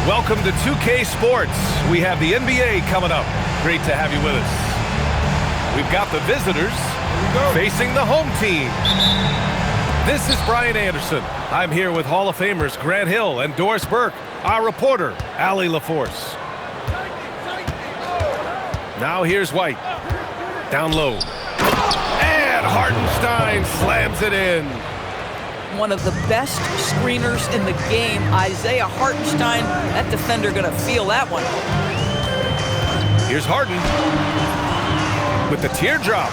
Welcome to 2K Sports. We have the NBA coming up. Great to have you with us. We've got the visitors facing the home team. This is Brian Anderson. I'm here with Hall of Famers Grant Hill and Doris Burke, our reporter, Allie LaForce. Now here's White. Down low. And Hartenstein slams it in. One of the best screeners in the game, Isaiah Hartenstein. That defender gonna feel that one. Here's Harden with the teardrop.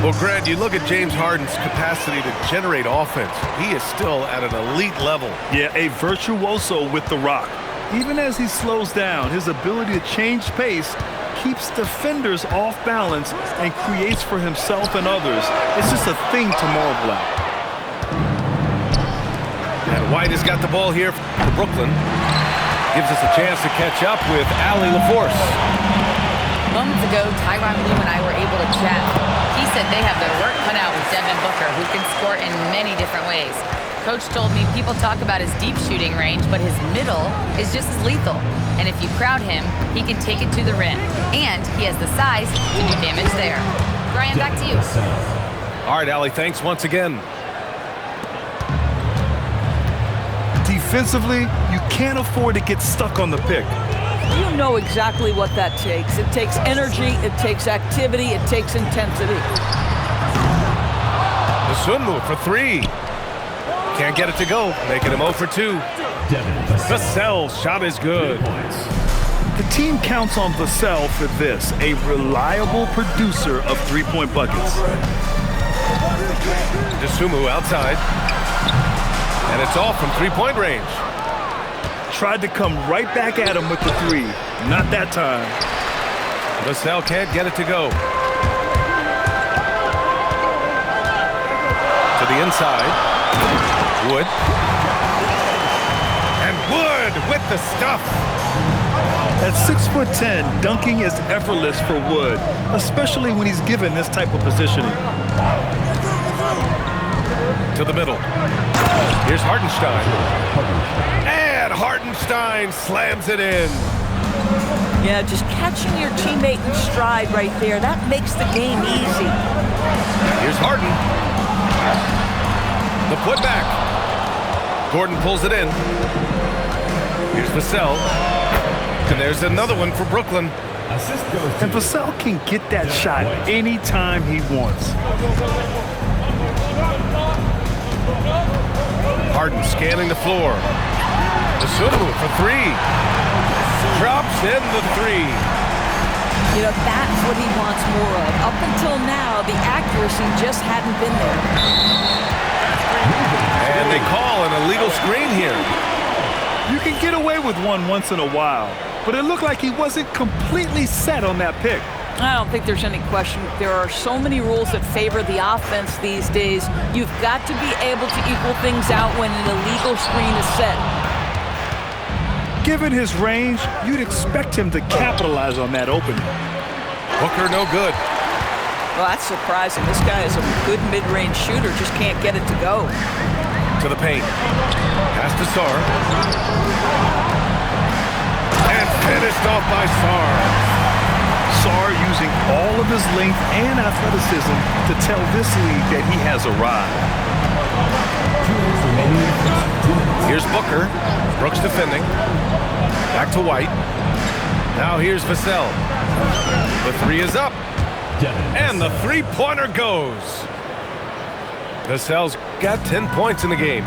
Well, Grant, you look at James Harden's capacity to generate offense. He is still at an elite level. Yeah, a virtuoso with the rock. Even as he slows down, his ability to change pace keeps defenders off balance and creates for himself and others. It's just a thing to marvel at. And White has got the ball here for Brooklyn. Gives us a chance to catch up with Allie LaForce. Moments ago, Tyronn Lue and I were able to chat. He said they have their work cut out with Devin Booker, who can score in many different ways. Coach told me people talk about his deep shooting range, but his middle is just as lethal. And if you crowd him, he can take it to the rim. And he has the size to do damage there. Brian, back to you. All right, Allie, thanks once again. Defensively, you can't afford to get stuck on the pick. You know exactly what that takes. It takes energy, it takes activity, it takes intensity. The swim move for three. Can't get it to go, making him 0 for 2. Vassell's shot is good. The team counts on Vassell for this, a reliable producer of three-point buckets. DeSumo outside. And it's off from three-point range. Tried to come right back at him with the three. Not that time. Vassell can't get it to go. To the inside. Wood. And Wood with the stuff. At 6'10", dunking is effortless for Wood, especially when he's given this type of positioning. To the middle. Here's Hartenstein. And Hartenstein slams it in. Yeah, just catching your teammate in stride right there, that makes the game easy. Here's Harden. The putback. Gordon pulls it in. Here's Vassell. And there's another one for Brooklyn. And Vassell can get that shot anytime he wants. Harden scanning the floor. DeSumo for three. Drops in the three. You know, that's what he wants more of. Up until now, the accuracy just hadn't been there. And they call an illegal screen here. You can get away with one once in a while, but it looked like he wasn't completely set on that pick. I don't think there's any question. There are so many rules that favor the offense these days. You've got to be able to equal things out when an illegal screen is set. Given his range, you'd expect him to capitalize on that opening. Booker no good. Well, that's surprising. This guy is a good mid-range shooter, just can't get it to go. To the paint. Pass to Sarr. And finished off by Sarr. Sarr using all of his length and athleticism to tell this league that he has arrived. Here's Booker. Brooks defending. Back to White. Now here's Vassell. The three is up. And the three-pointer goes. Vassell's got 10 points in the game.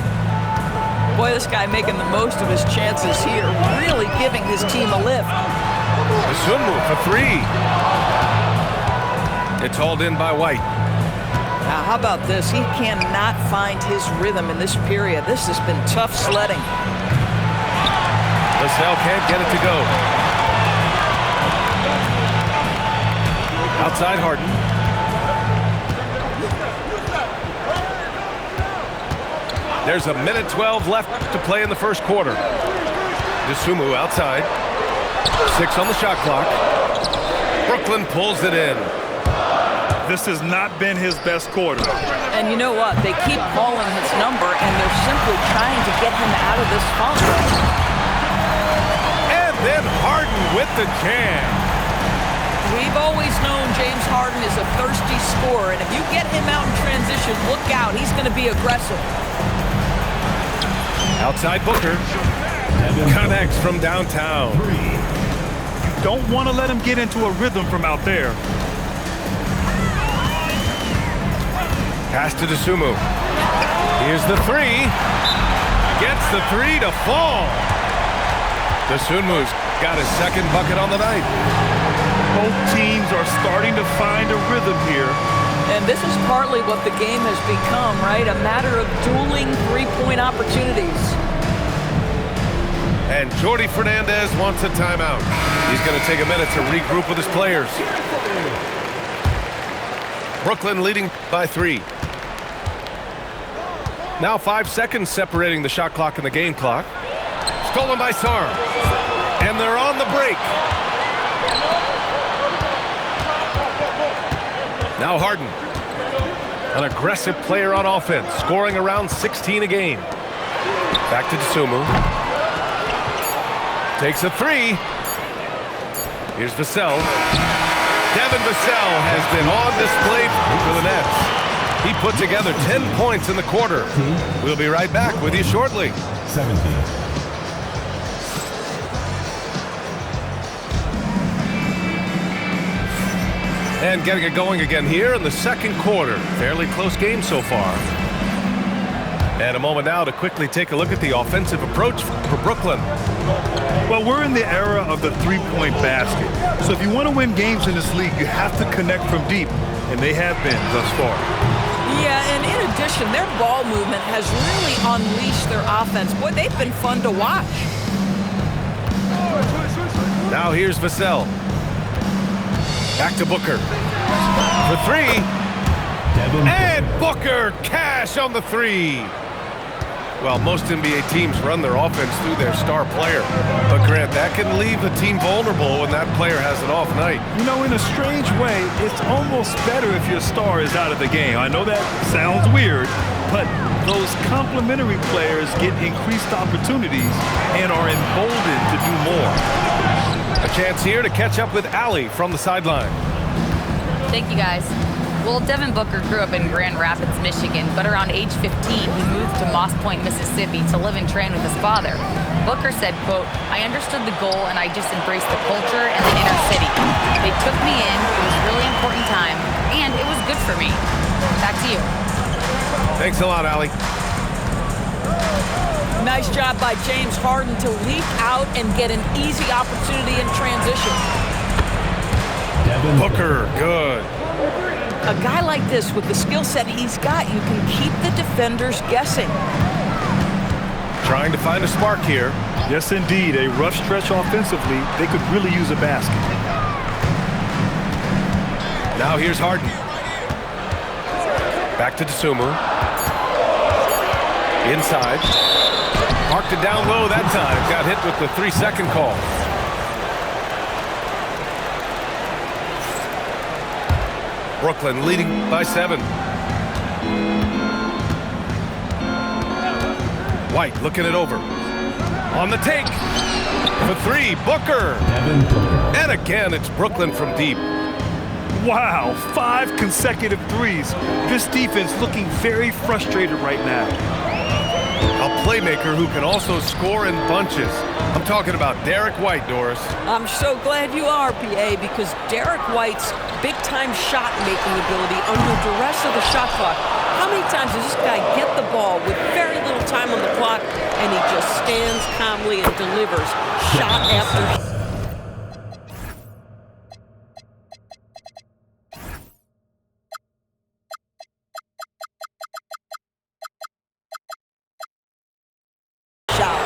Boy, this guy making the most of his chances here, really giving his team a lift. DeSumo for three. It's hauled in by White. Now, how about this? He cannot find his rhythm in this period. This has been tough sledding. Vassell can't get it to go. Outside Harden. There's 1:12 left to play in the first quarter. DeSumo outside. 6 on the shot clock. Brooklyn pulls it in. This has not been his best quarter. And you know what? They keep calling his number, and they're simply trying to get him out of this funk. then Harden with the jam. We've always known James Harden is a thirsty scorer, and if you get him out in transition, look out. He's going to be aggressive. Outside Booker. Connects from downtown. Don't want to let him get into a rhythm from out there. Pass to Dosunmu. Here's the three. Gets the three to fall. Dosunmu's got his second bucket on the night. Both teams are starting to find a rhythm here. And this is partly what the game has become, right? A matter of dueling three-point opportunities. And Jordi Fernandez wants a timeout. He's going to take a minute to regroup with his players. Brooklyn leading by 3. Now 5 seconds separating the shot clock and the game clock. Stolen by Sarm. And they're on the break. Now Harden. An aggressive player on offense, scoring around 16 a game. Back to Dosunmu. Takes a three. Here's Vassell. Devin Vassell has been on display for the Nets. He put together 10 points in the quarter. We'll be right back with you shortly. 17. And getting it going again here in the second quarter. Fairly close game so far. And a moment now to quickly take a look at the offensive approach for Brooklyn. Well, we're in the era of the three-point basket. So if you want to win games in this league, you have to connect from deep. And they have been thus far. Yeah, and in addition, their ball movement has really unleashed their offense. Boy, they've been fun to watch. Now here's Vassell. Back to Booker. For three. And Booker, cash on the three. Well, most NBA teams run their offense through their star player. But, Grant, that can leave a team vulnerable when that player has an off night. You know, in a strange way, it's almost better if your star is out of the game. I know that sounds weird, but those complementary players get increased opportunities and are emboldened to do more. A chance here to catch up with Allie from the sideline. Thank you, guys. Well, Devin Booker grew up in Grand Rapids, Michigan, but around age 15, he moved to Moss Point, Mississippi to live and train with his father. Booker said, quote, "I understood the goal and I just embraced the culture and the inner city. They took me in, it was a really important time, and it was good for me." Back to you. Thanks a lot, Allie. Nice job by James Harden to leap out and get an easy opportunity in transition. Booker, good. A guy like this, with the skill set he's got, you can keep the defenders guessing. Trying to find a spark here. Yes, indeed. A rough stretch offensively. They could really use a basket. Now here's Harden. Back to Dosunmu. Inside. Parked it down low that time. Got hit with the 3-second call. Brooklyn leading by 7. White looking it over. On the take. For 3, Booker. And again, it's Brooklyn from deep. Wow, 5 consecutive threes. This defense looking very frustrated right now. A playmaker who can also score in bunches. I'm talking about Derek White, Doris. I'm so glad you are, PA, because Derek White's big-time shot-making ability under duress of the shot clock. How many times does this guy get the ball with very little time on the clock, and he just stands calmly and delivers shot after shot?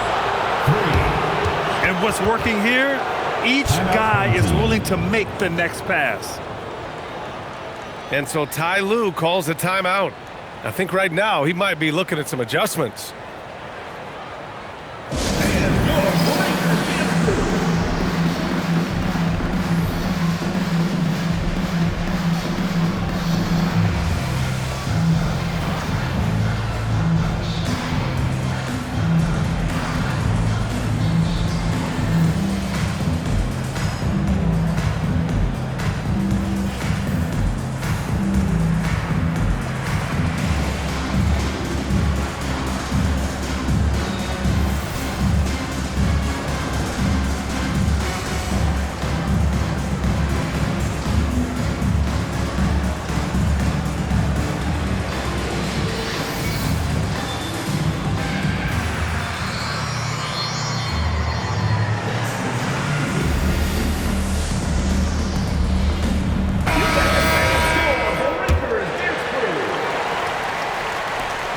And what's working here? Each guy is willing to make the next pass. And so Ty Lue calls a timeout. I think right now he might be looking at some adjustments.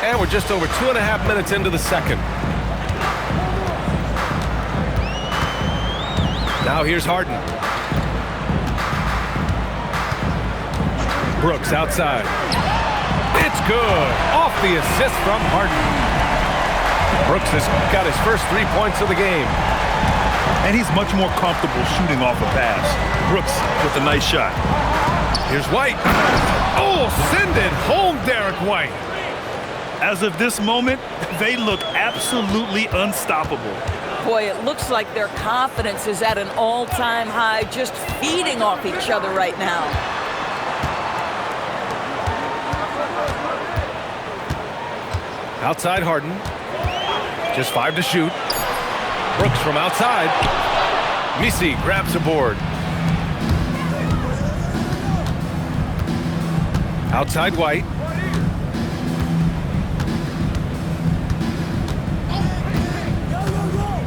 And we're just over 2.5 minutes into the second. Now here's Harden. Brooks outside. It's good. Off the assist from Harden. Brooks has got his first 3 points of the game. And he's much more comfortable shooting off a pass. Brooks with a nice shot. Here's White. Oh, send it home, Derek White. As of this moment, they look absolutely unstoppable. Boy, it looks like their confidence is at an all-time high, just feeding off each other right now. Outside Harden. Just 5 to shoot. Brooks from outside. Misi grabs a board. Outside White.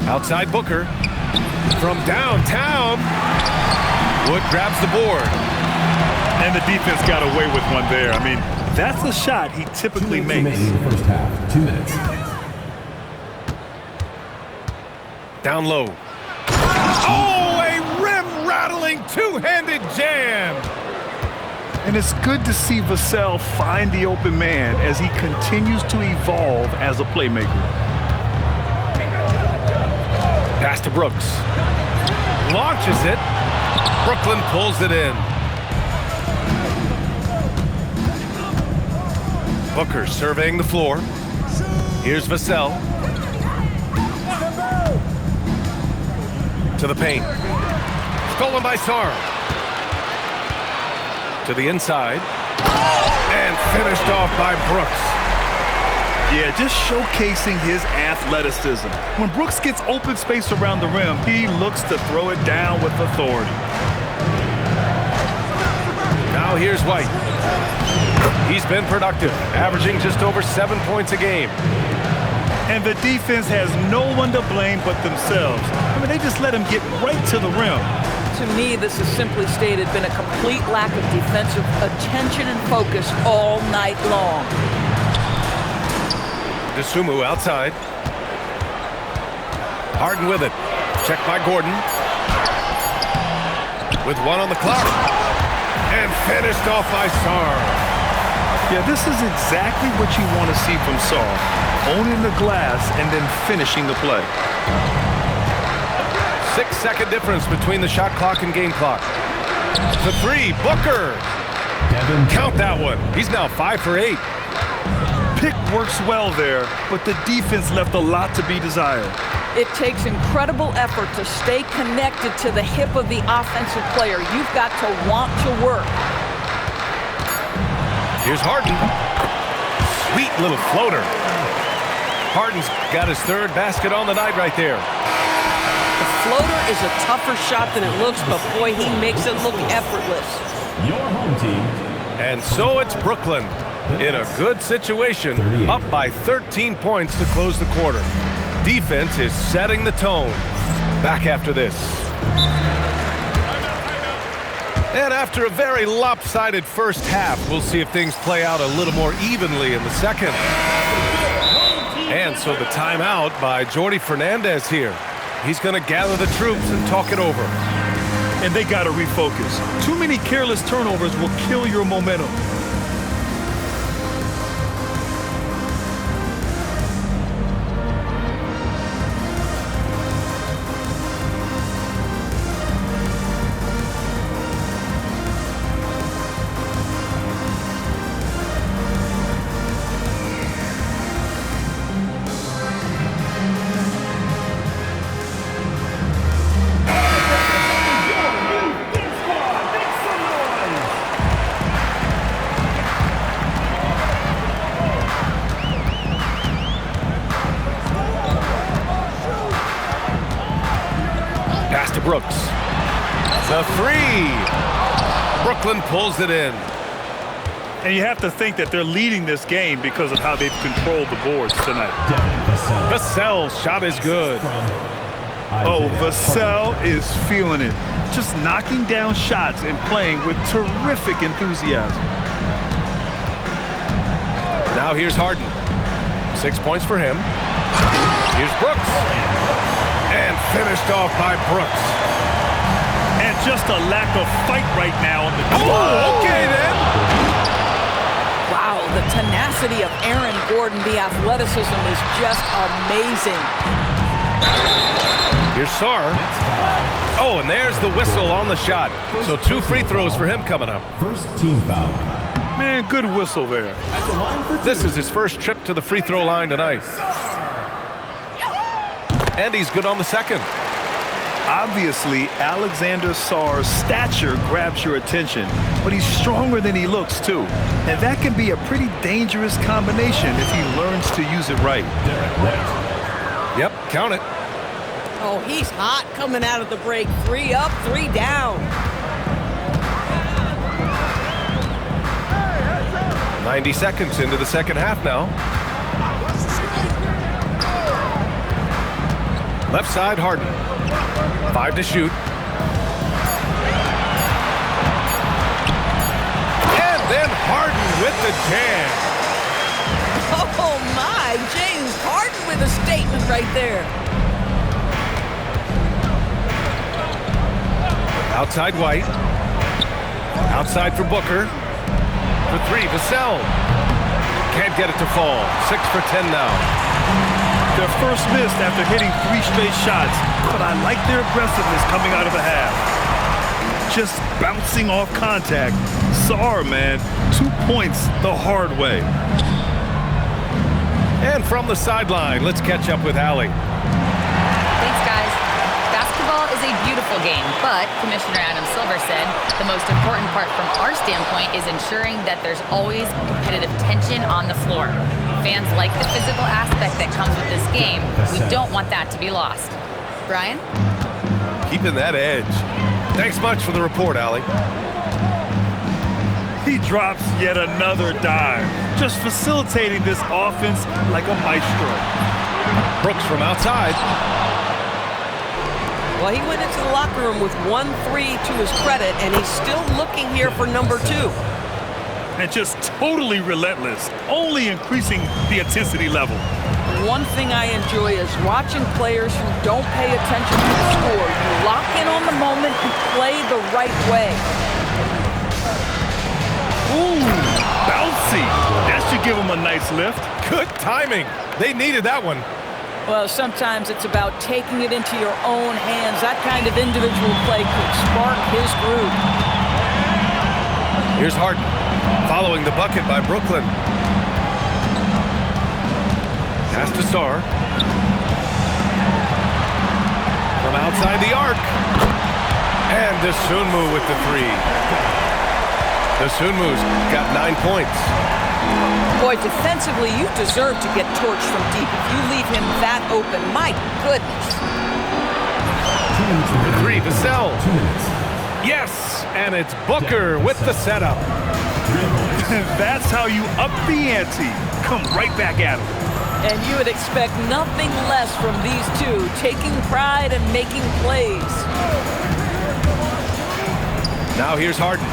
Outside Booker. From downtown. Wood grabs the board. And the defense got away with one there. I mean, that's a shot he typically makes. First half, 2 minutes. Down low. Oh, a rim-rattling two-handed jam. And it's good to see Vassell find the open man as he continues to evolve as a playmaker. Pass to Brooks. Launches it. Brooklyn pulls it in. Booker surveying the floor. Here's Vassell. To the paint. Stolen by Sarr. To the inside. And finished off by Brooks. Yeah, just showcasing his athleticism. When Brooks gets open space around the rim, he looks to throw it down with authority. Now here's White. He's been productive, averaging just over 7 points a game. And the defense has no one to blame but themselves. I mean, they just let him get right to the rim. To me, this has simply stated been a complete lack of defensive attention and focus all night long. DeSumo outside. Harden with it. Checked by Gordon. With 1 on the clock. And finished off by Sarr. Yeah, this is exactly what you want to see from Sarr. Owning the glass and then finishing the play. 6-second difference between the shot clock and game clock. The 3, Booker. Count that one. He's now 5 for 8. Pick works well there, but the defense left a lot to be desired. It takes incredible effort to stay connected to the hip of the offensive player. You've got to want to work. Here's Harden. Sweet little floater. Harden's got his 3rd basket on the night right there. The floater is a tougher shot than it looks, but boy, he makes it look effortless. Your home team. And so it's Brooklyn in a good situation, up by 13 points to close the quarter. Defense is setting the tone. Back after this. And after a very lopsided first half, we'll see if things play out a little more evenly in the second. And so the timeout by Jordi Fernandez here. He's going to gather the troops and talk it over. And they got to refocus. Too many careless turnovers will kill your momentum. Brooks. The 3. Brooklyn pulls it in. And you have to think that they're leading this game because of how they've controlled the boards tonight. Vassell's shot is good. Oh, Vassell is feeling it. Just knocking down shots and playing with terrific enthusiasm. Now here's Harden. 6 points for him. Here's Brooks. And finished off by Brooks. And just a lack of fight right now on the Oh, okay then. Wow, the tenacity of Aaron Gordon, the athleticism is just amazing. Here's Sarr. Oh, and there's the whistle on the shot. So 2 free throws for him coming up. First team foul. Man, good whistle there. This is his first trip to the free throw line tonight. And he's good on the second. Obviously, Alexander Sarr's stature grabs your attention, but he's stronger than he looks, too. And that can be a pretty dangerous combination if he learns to use it right. Yep, count it. Oh, he's hot coming out of the break. 3 up, 3 down. 90 seconds into the second half now. Left side, Harden. 5 to shoot. And then Harden with the jam. Oh, my. James Harden with a statement right there. Outside White. Outside for Booker. For 3, Vassell. Can't get it to fall. 6 for 10 now. Their first missed after hitting 3 straight shots, but I like their aggressiveness coming out of the half. Just bouncing off contact. Sarr, man, 2 points the hard way. And from the sideline, let's catch up with Allie. Thanks, guys. Basketball is a beautiful game, but Commissioner Adam Silver said the most important part from our standpoint is ensuring that there's always competitive tension on the floor. Fans like the physical aspect that comes with this game. We don't want that to be lost. Brian? Keeping that edge. Thanks much for the report, Allie. He drops yet another dime, just facilitating this offense like a maestro. Brooks from outside. Well, he went into the locker room with 1 3 to his credit, and he's still looking here for number 2. And just totally relentless, only increasing the intensity level. One thing I enjoy is watching players who don't pay attention to the score. You lock in on the moment and play the right way. Ooh, bouncy. That should give him a nice lift. Good timing. They needed that one. Well, sometimes it's about taking it into your own hands. That kind of individual play could spark his groove. Here's Harden, following the bucket by Brooklyn. Pass to Sarr. From outside the arc. And Dosunmu with the 3. Dosunmu's got 9 points. Boy, defensively, you deserve to get torched from deep. If you leave him that open, my goodness. 3, Vassell. Yes, and it's Booker with the setup. That's how you up the ante. Come right back at him. And you would expect nothing less from these two, taking pride and making plays. Now here's Harden.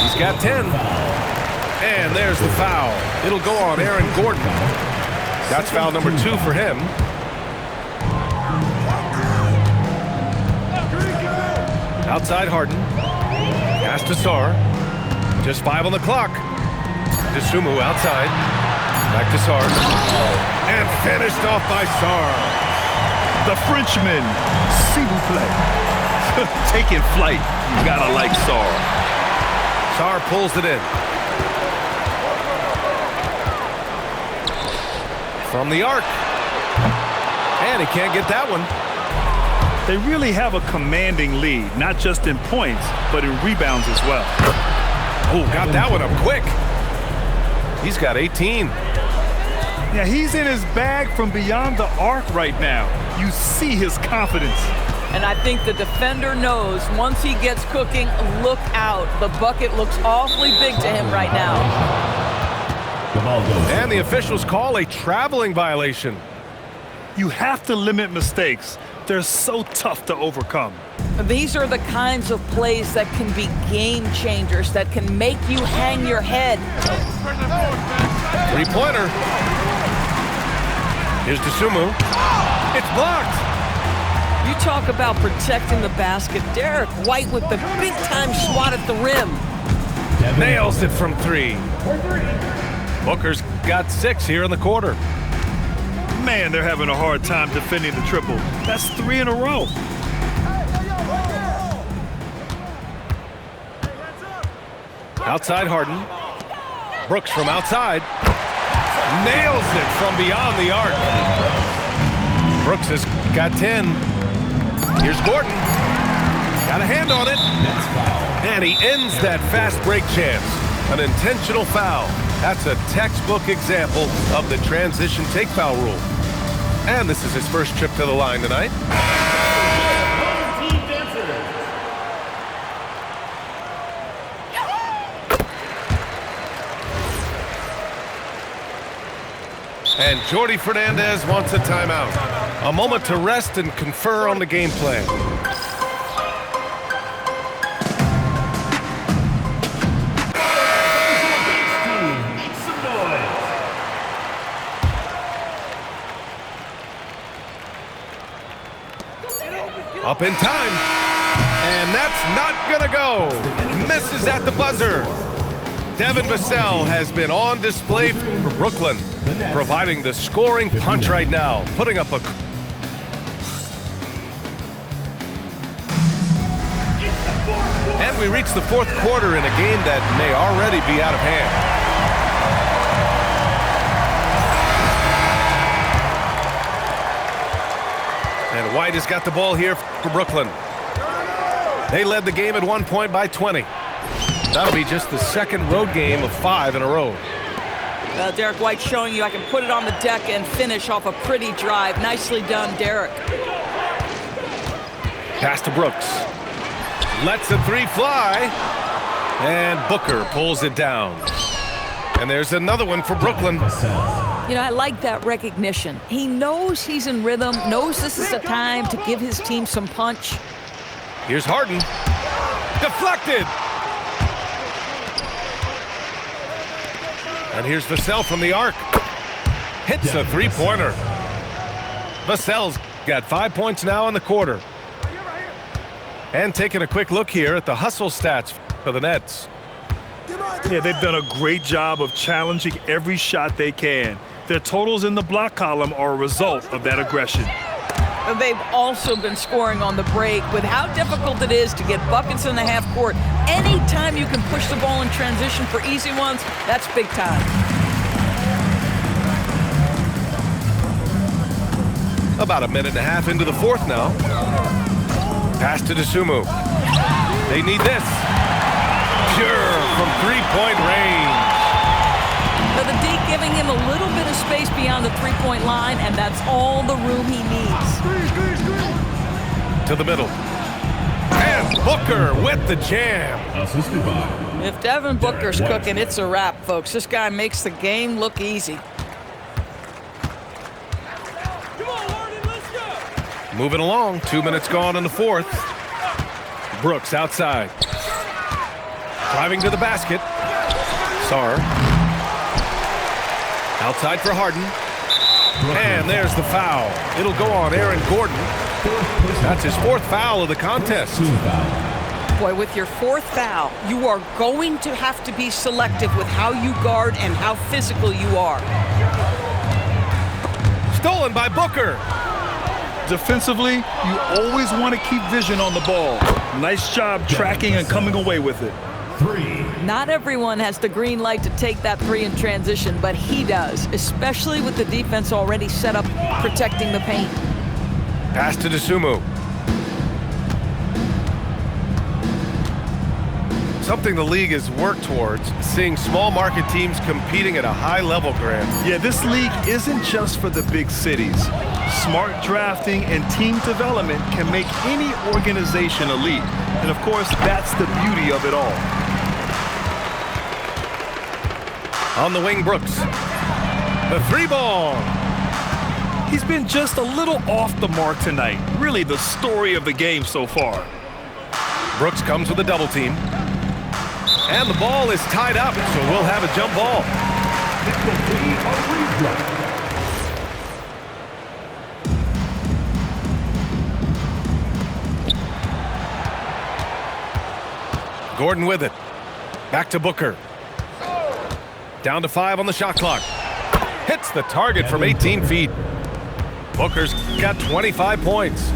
He's got 10. And there's the foul. It'll go on Aaron Gordon. That's foul number 2 for him. Outside Harden. Pass to Sarr. Just 5 on the clock. Dosunmu outside. Back to Sarr. And finished off by Sarr. The Frenchman, s'il vous plaît. Taking flight. You gotta like Sarr. Sarr pulls it in. From the arc. And he can't get that one. They really have a commanding lead, not just in points, but in rebounds as well. Oh, got that one up quick. He's got 18. Yeah, he's in his bag from beyond the arc right now. You see his confidence. And I think the defender knows once he gets cooking, look out. The bucket looks awfully big to him right now. The ball goes. And the officials call a traveling violation. You have to limit mistakes. They're so tough to overcome. These are the kinds of plays that can be game changers, that can make you hang your head. 3-pointer. Here's Dosunmu. It's blocked. You talk about protecting the basket. Derek White with the big-time swat at the rim. Nails it from 3. Booker's got 6 here in the quarter. Man, they're having a hard time defending the triple. That's 3 in a row. Outside Harden. Brooks from outside. Nails it from beyond the arc. Brooks has got 10. Here's Gordon. Got a hand on it. And he ends that fast break chance. An intentional foul. That's a textbook example of the transition take foul rule. And this is his first trip to the line tonight. And Jordi Fernandez wants a timeout. A moment to rest and confer on the game plan. Up in time. And that's not gonna go. Misses at the buzzer. Devin Vassell has been on display for Brooklyn, providing the scoring punch right now, putting up a... And we reach the 4th quarter in a game that may already be out of hand. And White has got the ball here for Brooklyn. They led the game at one point by 20. That'll be just the 2nd road game of 5 in a row. Well, Derek White showing you I can put it on the deck and finish off a pretty drive. Nicely done, Derek. Pass to Brooks. Lets the 3 fly. And Booker pulls it down. And there's another one for Brooklyn. You know, I like that recognition. He knows he's in rhythm, knows this is the time to give his team some punch. Here's Harden. Deflected. And here's Vassell from the arc. Hits a 3-pointer. Vassell's got 5 points now in the quarter. And taking a quick look here at the hustle stats for the Nets. Yeah, they've done a great job of challenging every shot they can. Their totals in the block column are a result of that aggression. And they've also been scoring on the break. With how difficult it is to get buckets in the half court, anytime you can push the ball in transition for easy ones, that's big time. About a minute and a half into the 4th now. Pass to Dosunmu. They need this. Pure from 3-point range. So the D giving him a little bit of space beyond the 3-point line, and that's all the room he needs. To the middle. And Booker with the jam. Assisted by. If Devin Booker's cooking, it's a wrap, folks. This guy makes the game look easy. Moving along. 2 minutes gone in the 4th. Brooks outside. Driving to the basket. Sarr. Outside for Harden. And there's the foul. It'll go on Aaron Gordon. That's his 4th foul of the contest. Boy, with your 4th foul, you are going to have to be selective with how you guard and how physical you are. Stolen by Booker. Defensively, you always want to keep vision on the ball. Nice job tracking and coming away with it. 3. Not everyone has the green light to take that 3 in transition, but he does, especially with the defense already set up protecting the paint. Pass to Dosunmu. Something the league has worked towards, seeing small market teams competing at a high level, Grant. Yeah, this league isn't just for the big cities. Smart drafting and team development can make any organization elite. And of course, that's the beauty of it all. On the wing, Brooks. The 3-ball. He's been just a little off the mark tonight. Really the story of the game so far. Brooks comes with a double team. And the ball is tied up, so we'll have a jump ball. Gordon with it. Back to Booker. Down to 5 on the shot clock. Hits the target from 18 feet. Booker's got 25 points.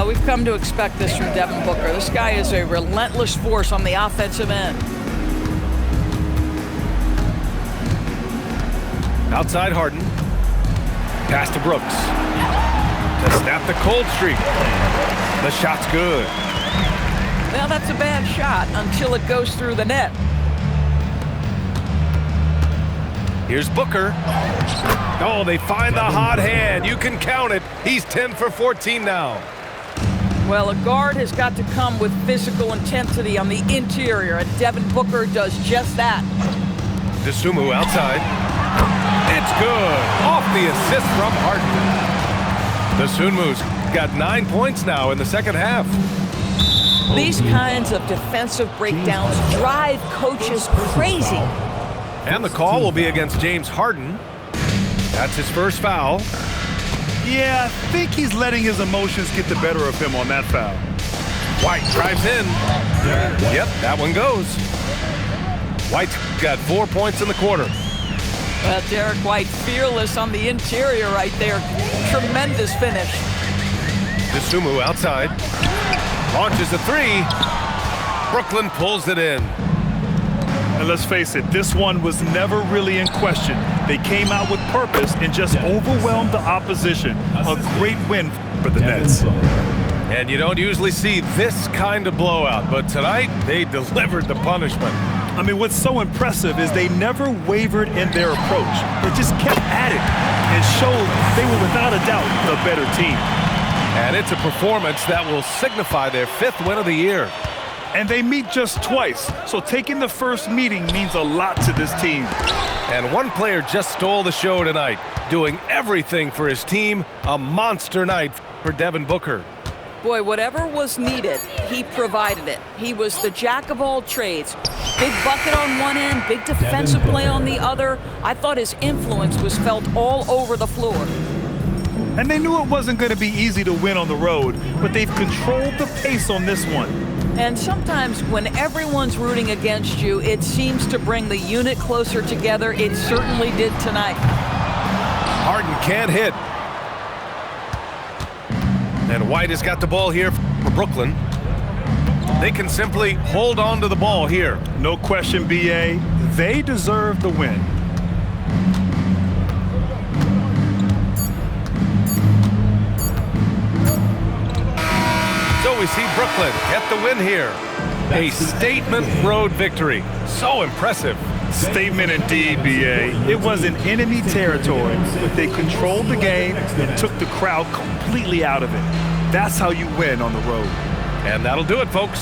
We've come to expect this from Devin Booker. This guy is a relentless force on the offensive end. Outside Harden. Pass to Brooks. To snap the cold streak. The shot's good. Well, that's a bad shot until it goes through the net. Here's Booker. Oh, they find the hot hand. You can count it. He's 10 for 14 now. Well, a guard has got to come with physical intensity on the interior, and Devin Booker does just that. DeSumo outside. It's good. Off the assist from Harden. DeSumo's got 9 points now in the second half. These kinds of defensive breakdowns drive coaches crazy. And the call will be against James Harden. That's his first foul. Yeah, I think he's letting his emotions get the better of him on that foul. White drives in. Yep, that one goes. White's got 4 points in the quarter. Well, Derek White fearless on the interior right there. Tremendous finish. DeSumo outside. Launches a 3. Brooklyn pulls it in. And let's face it, this one was never really in question. They came out with purpose and just overwhelmed the opposition. A great win for the Nets. And you don't usually see this kind of blowout, but tonight they delivered the punishment. I mean, what's so impressive is they never wavered in their approach. They just kept at it and showed they were without a doubt the better team. And it's a performance that will signify their 5th win of the year. And they meet just twice, so taking the first meeting means a lot to this team. And one player just stole the show tonight, doing everything for his team. A monster night for Devin Booker. Boy, whatever was needed, he provided it. He was the jack of all trades. Big bucket on one end, big defensive play on the other. I thought his influence was felt all over the floor. And they knew it wasn't going to be easy to win on the road, but they've controlled the pace on this one. And sometimes when everyone's rooting against you, it seems to bring the unit closer together. It certainly did tonight. Harden can't hit. And White has got the ball here for Brooklyn. They can simply hold on to the ball here. No question, B.A. They deserve the win. So we see Brooklyn get the win here. A statement road victory. So impressive. Statement indeed, B.A. It was in enemy territory, but they controlled the game and took the crowd completely out of it. That's how you win on the road. And that'll do it, folks.